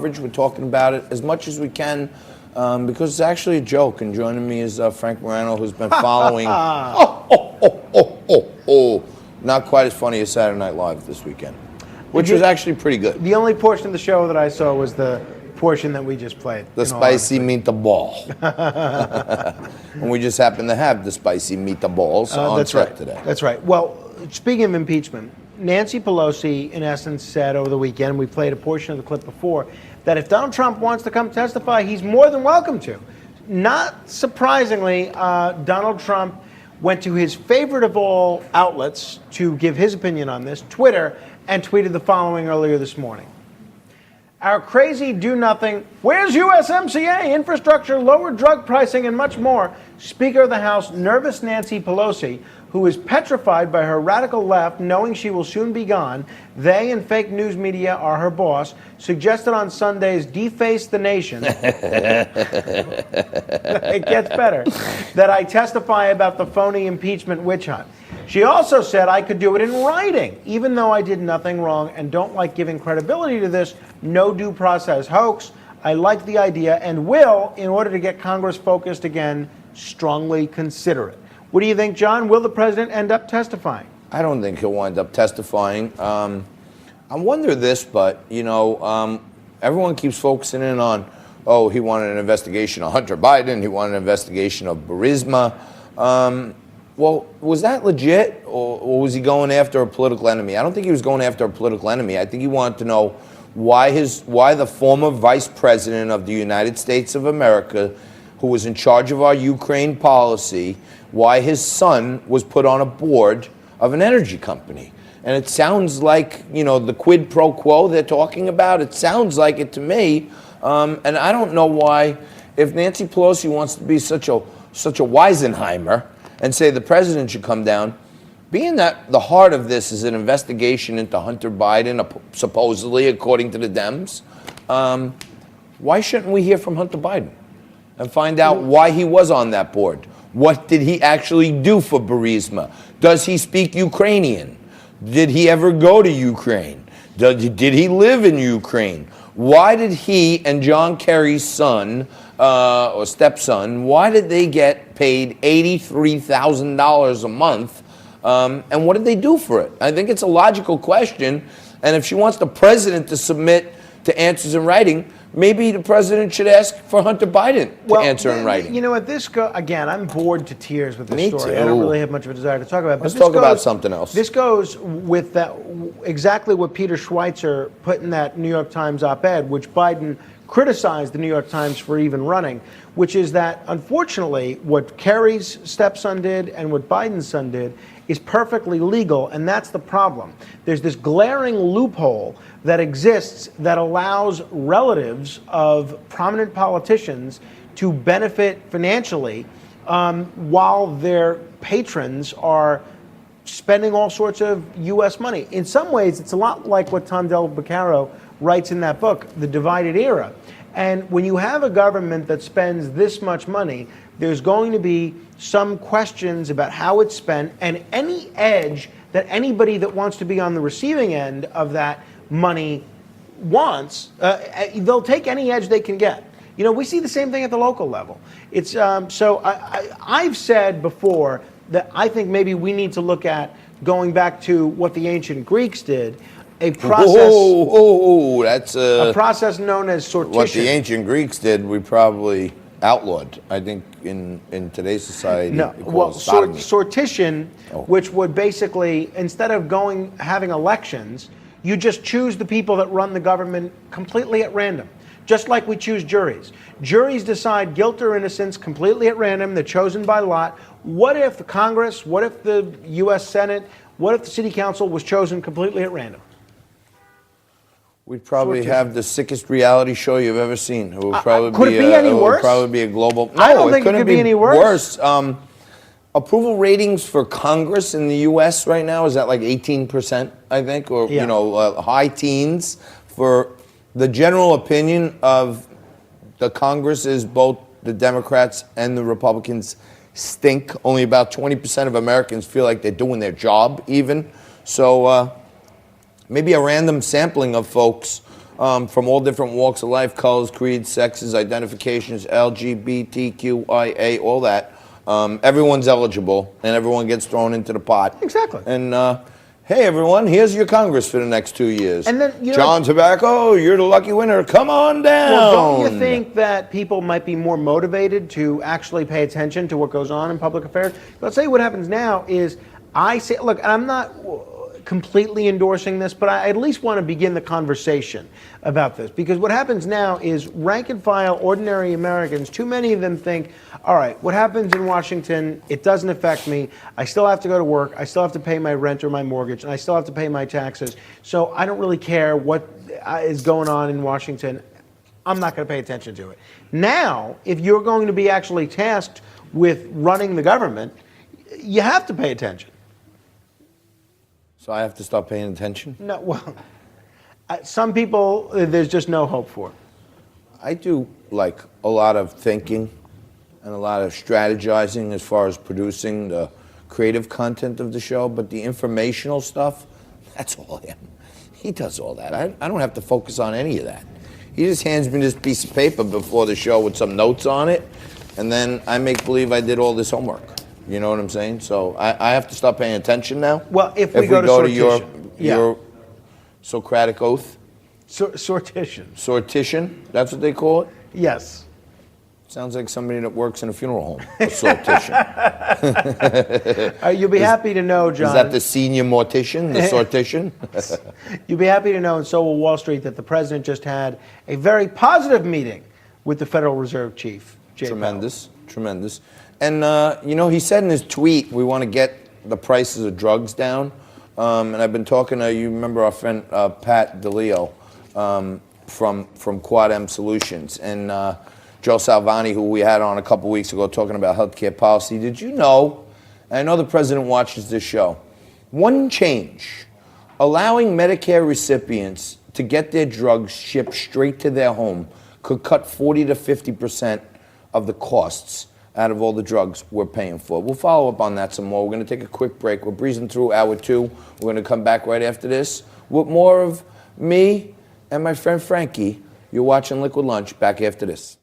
We're talking about it as much as we can because it's actually a joke. And joining me is Frank Morano, who's been following. Not quite as funny as Saturday Night Live this weekend, which was actually pretty good. The only portion of the show that I saw was the portion that we just played. The spicy meatball. And we just happen to have the spicy meatballs on set today. That's right. Well, speaking of impeachment, Nancy Pelosi, in essence, said over the weekend, we played a portion of the clip before, that if Donald Trump wants to come testify, he's more than welcome to. Not surprisingly, Donald Trump went to his favorite of all outlets to give his opinion on this, Twitter, and tweeted the following earlier this morning. Our crazy do-nothing, where's USMCA, infrastructure, lower drug pricing, and much more, Speaker of the House, nervous Nancy Pelosi, who is petrified by her radical left, knowing she will soon be gone, they and fake news media are her boss, suggested on Sunday's Deface the Nation, it gets better, that I testify about the phony impeachment witch hunt. She also said I could do it in writing, even though I did nothing wrong and don't like giving credibility to this no due process hoax. I like the idea and will, in order to get Congress focused again, strongly consider it. What do you think, John? Will the president end up testifying? I don't think he'll wind up testifying. I wonder this, but, everyone keeps focusing in on, he wanted an investigation of Hunter Biden, he wanted an investigation of Burisma. Well, was that legit, or was he going after a political enemy? I don't think he was going after a political enemy. I think he wanted to know why the former vice president of the United States of America, who was in charge of our Ukraine policy, why his son was put on a board of an energy company. And it sounds like, the quid pro quo they're talking about, it sounds like it to me. And I don't know why, if Nancy Pelosi wants to be such a Weisenheimer and say the president should come down, being that the heart of this is an investigation into Hunter Biden, supposedly, according to the Dems, why shouldn't we hear from Hunter Biden and find out why he was on that board? What did he actually do for Burisma? Does he speak Ukrainian? Did he ever go to Ukraine? Did he live in Ukraine? Why did he and John Kerry's son or stepson, why did they get paid $83,000 a month? And what did they do for it? I think it's a logical question. And if she wants the president to submit to answers in writing, maybe the president should ask for Hunter Biden to answer in writing. You know what, again, I'm bored to tears with this Me story. too. I don't really have much of a desire to talk about it. Let's talk about something else. This goes with exactly what Peter Schweitzer put in that New York Times op-ed, which Biden criticized the New York Times for even running, which is that, unfortunately, what Kerry's stepson did and what Biden's son did is perfectly legal, and that's the problem. There's this glaring loophole that exists that allows relatives of prominent politicians to benefit financially while their patrons are spending all sorts of U.S. money. In some ways, it's a lot like what Tom Del Beccaro writes in that book, The Divided Era. And when you have a government that spends this much money, there's going to be some questions about how it's spent, and any edge that anybody that wants to be on the receiving end of that money wants, they'll take any edge they can get. We see the same thing at the local level. It's so I've said before that I think maybe we need to look at going back to what the ancient Greeks did, a process. That's a process known as sortition. What the ancient Greeks did, we probably outlawed. I think in today's society. No, sortition, which would basically, instead of having elections, you just choose the people that run the government completely at random. Just like we choose juries. Juries decide guilt or innocence completely at random. They're chosen by lot. What if the Congress, what if the U.S. Senate, what if the City Council was chosen completely at random? We'd probably have the sickest reality show you've ever seen. It would probably could it be any worse? It would probably be a global. No, I don't think it could be any worse. Approval ratings for Congress in the U.S. right now is at like 18%, I think, or high teens. For the general opinion of the Congress is both the Democrats and the Republicans stink. Only about 20% of Americans feel like they're doing their job even. So maybe a random sampling of folks from all different walks of life, colors, creeds, sexes, identifications, LGBTQIA, all that. Everyone's eligible, and everyone gets thrown into the pot. Exactly. And hey, everyone, here's your Congress for the next 2 years. And then, you know, John Tobacco, you're the lucky winner. Come on down. Well, don't you think that people might be more motivated to actually pay attention to what goes on in public affairs? Let's say what happens now is I say, look, I'm not completely endorsing this, but I at least want to begin the conversation about this, because what happens now is rank and file, ordinary Americans, too many of them think, all right, what happens in Washington, it doesn't affect me. I still have to go to work. I still have to pay my rent or my mortgage, and I still have to pay my taxes. So I don't really care what is going on in Washington. I'm not going to pay attention to it. Now, if you're going to be actually tasked with running the government, you have to pay attention. So I have to stop paying attention? No, well, some people, there's just no hope for. I do like a lot of thinking and a lot of strategizing as far as producing the creative content of the show, but the informational stuff, that's all him. He does all that. I don't have to focus on any of that. He just hands me this piece of paper before the show with some notes on it, and then I make believe I did all this homework. You know what I'm saying? So I have to stop paying attention now? Well, if we go to your Socratic oath? Sortition. Sortition? That's what they call it? Yes. Sounds like somebody that works in a funeral home. A sortition. You'll be happy to know, John. Is that the senior mortician, the sortition? You'll be happy to know, and so will Wall Street, that the president just had a very positive meeting with the Federal Reserve Chief, Jay Tremendous, Powell. tremendous. And, you know, he said in his tweet, we want to get the prices of drugs down. And I've been talking to, you remember our friend Pat DeLeo from Quad M Solutions, and Joe Salvani, who we had on a couple weeks ago talking about healthcare policy. Did you know, and I know the president watches this show, one change, allowing Medicare recipients to get their drugs shipped straight to their home, could cut 40 to 50% of the costs out of all the drugs we're paying for. We'll follow up on that some more. We're going to take a quick break. We're breezing through hour 2. We're going to come back right after this with more of me and my friend Frankie. You're watching Liquid Lunch. Back after this.